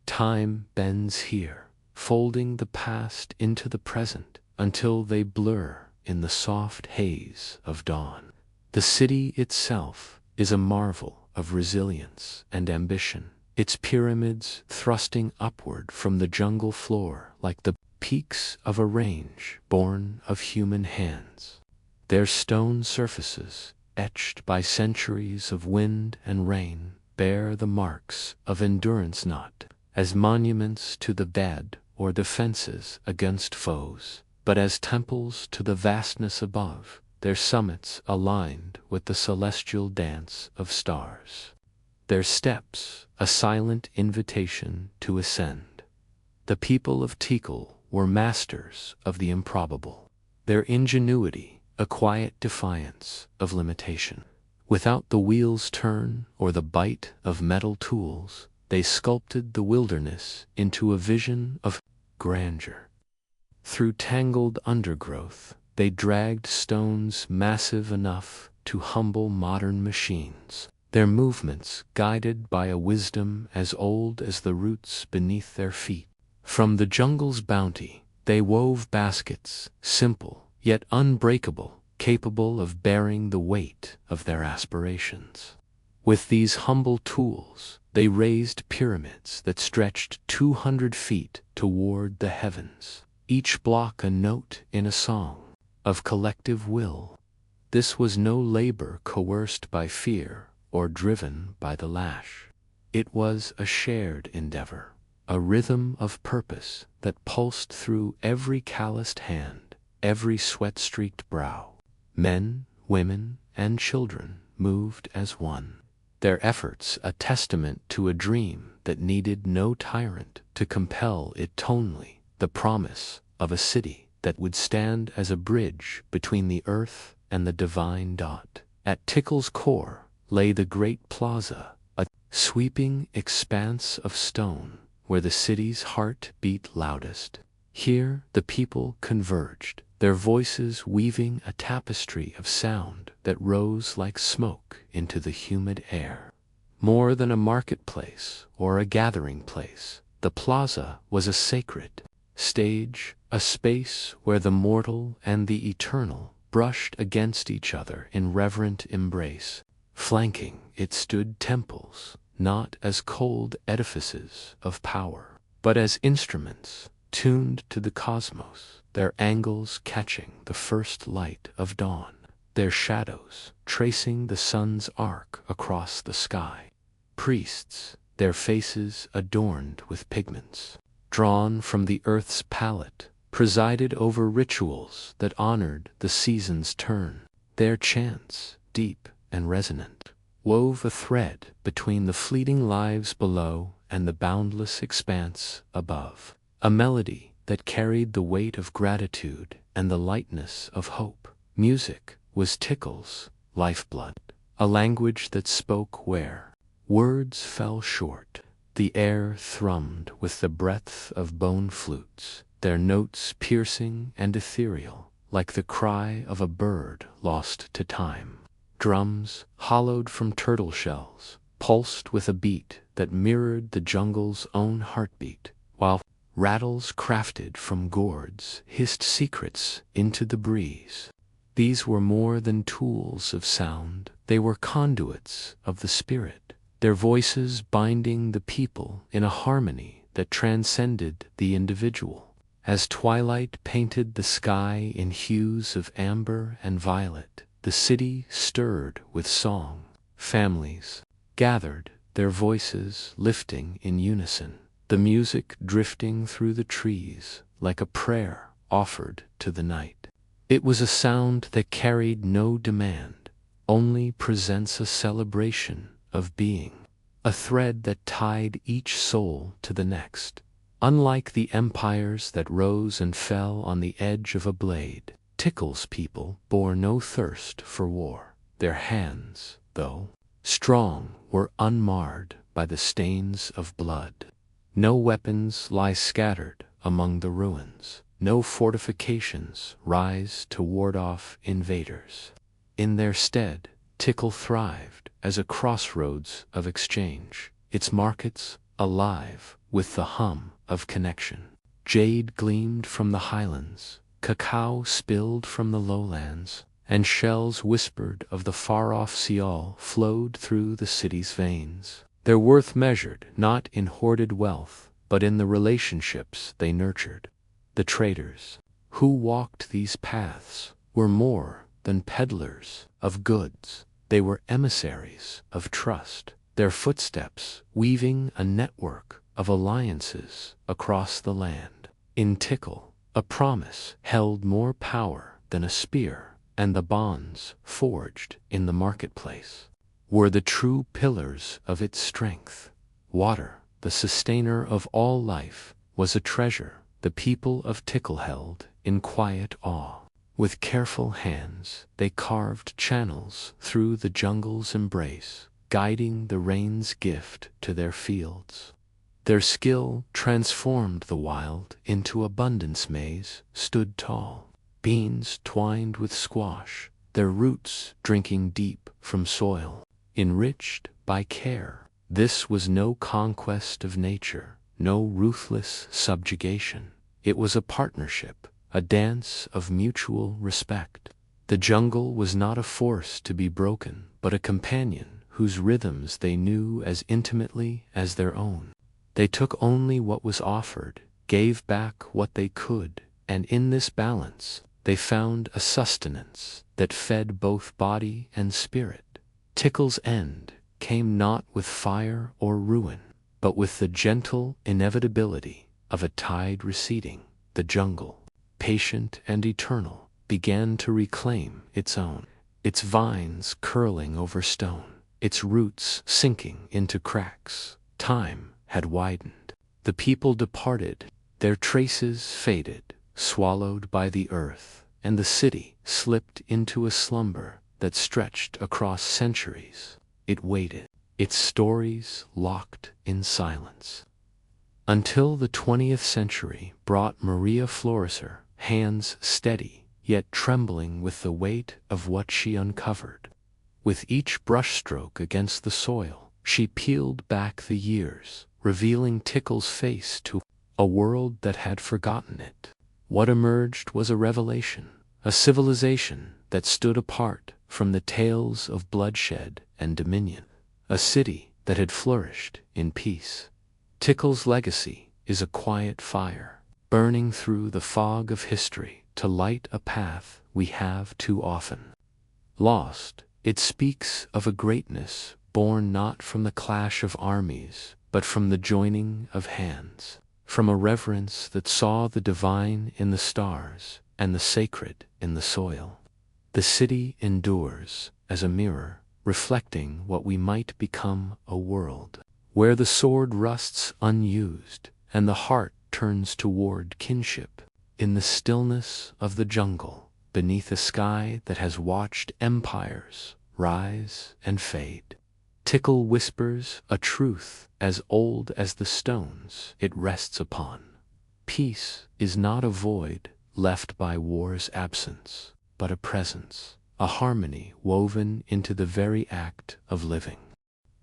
Time bends here, folding the past into the present until they blur in the soft haze of dawn. The city itself is a marvel of resilience and ambition, its pyramids thrusting upward from the jungle floor like the peaks of a range born of human hands. Their stone surfaces, etched by centuries of wind and rain, bear the marks of endurance not as monuments to the dead or defenses against foes, but as temples to the vastness above, their summits aligned with the celestial dance of stars. Their steps a silent invitation to ascend. The people of Tickle were masters of the improbable, their ingenuity a quiet defiance of limitation. Without the wheel's turn or the bite of metal tools, they sculpted the wilderness into a vision of grandeur. Through tangled undergrowth, they dragged stones massive enough to humble modern machines, their movements guided by a wisdom as old as the roots beneath their feet. From the jungle's bounty, they wove baskets, simple yet unbreakable, capable of bearing the weight of their aspirations. With these humble tools, they raised pyramids that stretched 200 feet toward the heavens, each block a note in a song of collective will. This was no labor coerced by fear or driven by the lash. It was a shared endeavor, a rhythm of purpose that pulsed through every calloused hand, every sweat-streaked brow. Men, women, and children moved as one, their efforts a testament to a dream that needed no tyrant to compel it tonally, the promise of a city that would stand as a bridge between the earth and the divine dot. At Tickle's core lay the great plaza, a sweeping expanse of stone where the city's heart beat loudest. Here the people converged, their voices weaving a tapestry of sound that rose like smoke into the humid air. More than a marketplace or a gathering place, The plaza was a sacred stage, a space where the mortal and the eternal brushed against each other in reverent embrace. Flanking it stood temples, not as cold edifices of power, but as instruments tuned to the cosmos, their angles catching the first light of dawn, their shadows tracing the sun's arc across the sky. Priests, their faces adorned with pigments drawn from the earth's palette, presided over rituals that honored the season's turn. Their chants, deep and resonant, wove a thread between the fleeting lives below and the boundless expanse above, a melody that carried the weight of gratitude and the lightness of hope. Music was Tickle's lifeblood, a language that spoke where words fell short. The air thrummed with the breath of bone flutes, their notes piercing and ethereal, like the cry of a bird lost to time. Drums, hollowed from turtle shells, pulsed with a beat that mirrored the jungle's own heartbeat, while rattles crafted from gourds hissed secrets into the breeze. These were more than tools of sound, they were conduits of the spirit, their voices binding the people in a harmony that transcended the individual. As twilight painted the sky in hues of amber and violet, the city stirred with song. Families gathered, their voices lifting in unison, the music drifting through the trees like a prayer offered to the night. It was a sound that carried no demand, only presents a celebration of being, a thread that tied each soul to the next. Unlike the empires that rose and fell on the edge of a blade, Tickle's people bore no thirst for war. Their hands, though strong, were unmarred by the stains of blood. No weapons lie scattered among the ruins, no fortifications rise to ward off invaders. In their stead, Tickle thrived as a crossroads of exchange, its markets alive with the hum of connection. Jade gleamed from the highlands, cacao spilled from the lowlands, and shells whispered of the far-off Seol flowed through the city's veins. Their worth measured not in hoarded wealth, but in the relationships they nurtured. The traders who walked these paths were more than peddlers of goods. They were emissaries of trust, their footsteps weaving a network of alliances across the land. In Tickle, a promise held more power than a spear, and the bonds forged in the marketplace were the true pillars of its strength. Water, the sustainer of all life, was a treasure the people of Tickle held in quiet awe. With careful hands, they carved channels through the jungle's embrace, guiding the rain's gift to their fields. Their skill transformed the wild into abundance. Maize stood tall, beans twined with squash, their roots drinking deep from soil, enriched by care. This was no conquest of nature, no ruthless subjugation. It was a partnership, a dance of mutual respect. The jungle was not a force to be broken, but a companion whose rhythms they knew as intimately as their own. They took only what was offered, gave back what they could, and in this balance they found a sustenance that fed both body and spirit. Tickle's end came not with fire or ruin, but with the gentle inevitability of a tide receding. The jungle, patient and eternal, began to reclaim its own, its vines curling over stone, its roots sinking into cracks. Time had widened. The people departed, their traces faded, swallowed by the earth, and the city slipped into a slumber that stretched across centuries. It waited, its stories locked in silence. Until the 20th century brought Maria Floriser, hands steady, yet trembling with the weight of what she uncovered. With each brushstroke against the soil, she peeled back the years, revealing Tickle's face to a world that had forgotten it. What emerged was a revelation, a civilization that stood apart from the tales of bloodshed and dominion, a city that had flourished in peace. Tickle's legacy is a quiet fire, burning through the fog of history to light a path we have too often lost. It speaks of a greatness born not from the clash of armies, but from the joining of hands, from a reverence that saw the divine in the stars and the sacred in the soil. The city endures as a mirror, reflecting what we might become, a world where the sword rusts unused and the heart turns toward kinship. In the stillness of the jungle, beneath a sky that has watched empires rise and fade, Tickle whispers a truth as old as the stones it rests upon. Peace is not a void left by war's absence, but a presence, a harmony woven into the very act of living.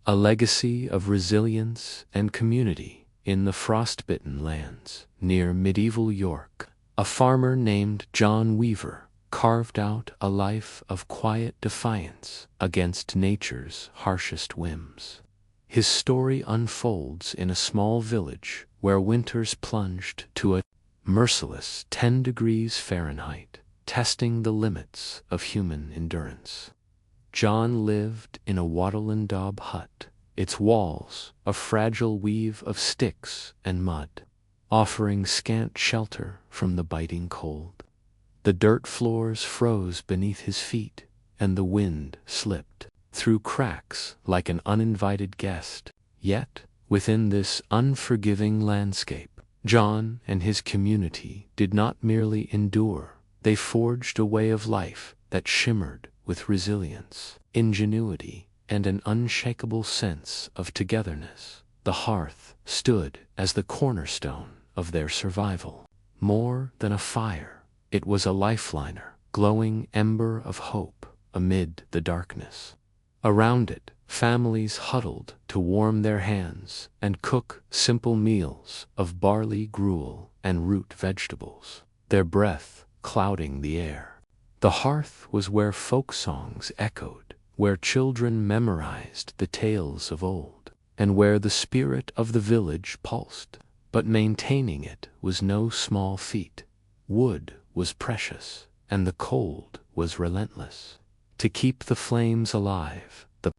A legacy of resilience and community. In the frostbitten lands near medieval York, a farmer named John Weaver carved out a life of quiet defiance against nature's harshest whims. His story unfolds in a small village where winters plunged to a merciless 10 degrees Fahrenheit, testing the limits of human endurance. John lived in a wattle and daub hut, its walls a fragile weave of sticks and mud, offering scant shelter from the biting cold. The dirt floors froze beneath his feet, and the wind slipped through cracks like an uninvited guest. Yet, within this unforgiving landscape, John and his community did not merely endure, they forged a way of life that shimmered with resilience, ingenuity, and an unshakable sense of togetherness. The hearth stood as the cornerstone of their survival. More than a fire, it was a lifeliner, glowing ember of hope amid the darkness. Around it, families huddled to warm their hands and cook simple meals of barley gruel and root vegetables, their breath clouding the air. The hearth was where folk songs echoed, where children memorized the tales of old, and where the spirit of the village pulsed. But maintaining it was no small feat. Wood was precious, and the cold was relentless. To keep the flames alive, the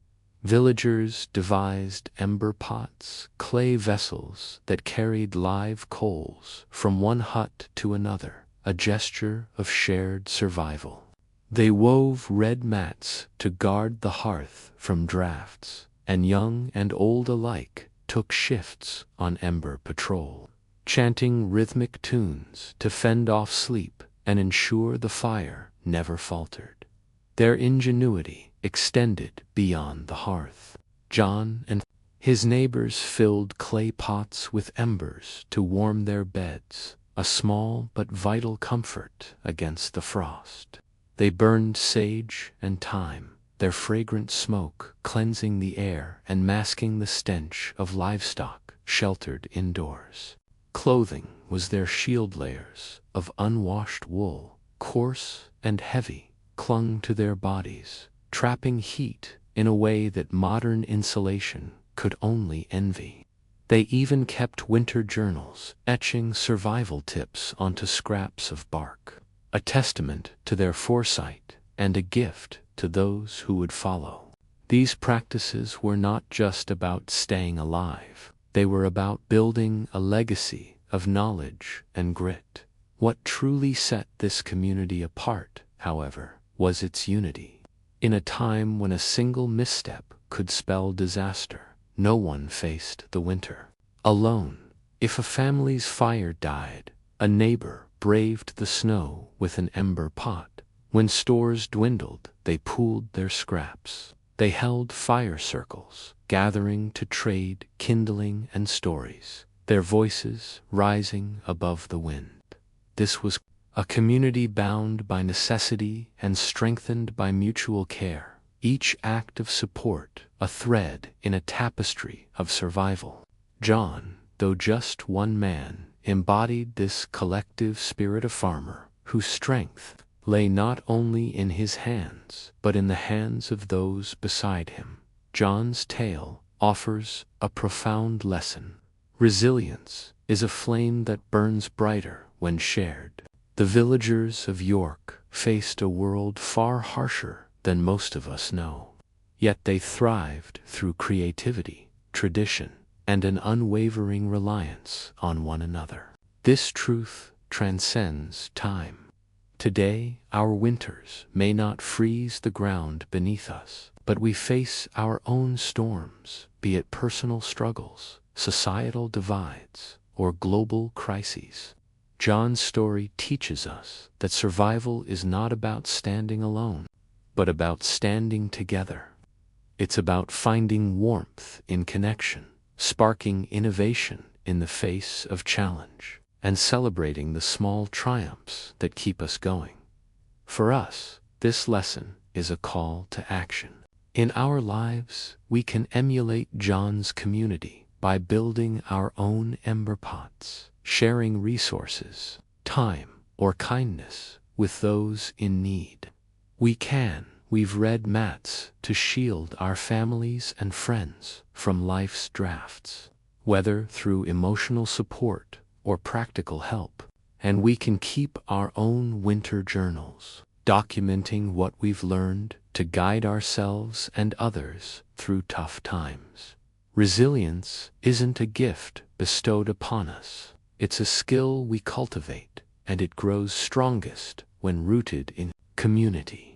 villagers devised ember pots, clay vessels that carried live coals from one hut to another, a gesture of shared survival. They wove red mats to guard the hearth from drafts, and young and old alike took shifts on ember patrol, chanting rhythmic tunes to fend off sleep and ensure the fire never faltered. Their ingenuity extended beyond the hearth. John and his neighbors filled clay pots with embers to warm their beds, a small but vital comfort against the frost. They burned sage and thyme, their fragrant smoke cleansing the air and masking the stench of livestock sheltered indoors. Clothing was their shield. Layers of unwashed wool, coarse and heavy, clung to their bodies, trapping heat in a way that modern insulation could only envy. They even kept winter journals, etching survival tips onto scraps of bark, a testament to their foresight and a gift to those who would follow. These practices were not just about staying alive, they were about building a legacy of knowledge and grit. What truly set this community apart, however, was its unity. In a time when a single misstep could spell disaster, no one faced the winter alone. If a family's fire died, a neighbor braved the snow with an ember pot. When stores dwindled, they pooled their scraps. They held fire circles, gathering to trade kindling and stories, their voices rising above the wind. This was a community bound by necessity and strengthened by mutual care, each act of support a thread in a tapestry of survival. John, though just one man, embodied this collective spirit of farmer, whose strength lay not only in his hands, but in the hands of those beside him. John's tale offers a profound lesson. Resilience is a flame that burns brighter when shared. The villagers of York faced a world far harsher than most of us know. Yet they thrived through creativity, tradition, and an unwavering reliance on one another. This truth transcends time. Today, our winters may not freeze the ground beneath us, but we face our own storms, be it personal struggles, societal divides, or global crises. John's story teaches us that survival is not about standing alone, but about standing together. It's about finding warmth in connection, sparking innovation in the face of challenge, and celebrating the small triumphs that keep us going. For us, this lesson is a call to action. In our lives, we can emulate John's community by building our own ember pots, sharing resources, time, or kindness with those in need. We've read mats to shield our families and friends from life's drafts, whether through emotional support or practical help. And we can keep our own winter journals, documenting what we've learned to guide ourselves and others through tough times. Resilience isn't a gift bestowed upon us. It's a skill we cultivate, and it grows strongest when rooted in community.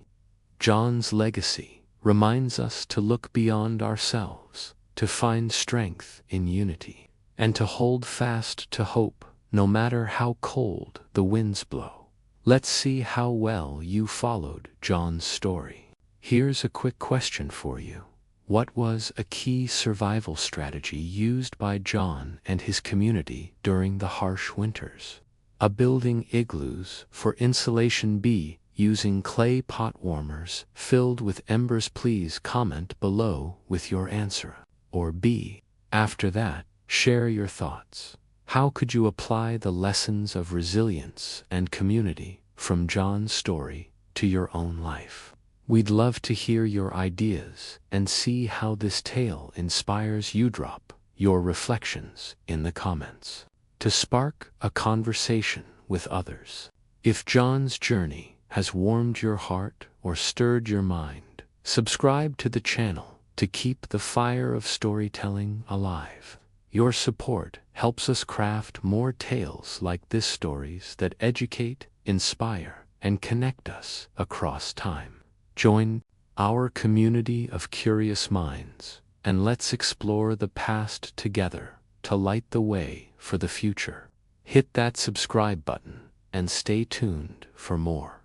John's legacy reminds us to look beyond ourselves, to find strength in unity, and to hold fast to hope, no matter how cold the winds blow. Let's see how well you followed John's story. Here's a quick question for you. What was a key survival strategy used by John and his community during the harsh winters? A building igloos for insulation? B, using clay pot warmers filled with embers? Please comment below with your answer. Or B, after that, share your thoughts. How could you apply the lessons of resilience and community from John's story to your own life? We'd love to hear your ideas and see how this tale inspires you. Drop your reflections in the comments to spark a conversation with others. If John's journey has warmed your heart or stirred your mind, subscribe to the channel to keep the fire of storytelling alive. Your support helps us craft more tales like this, stories that educate, inspire, and connect us across time. Join our community of curious minds, and let's explore the past together to light the way for the future. Hit that subscribe button and stay tuned for more.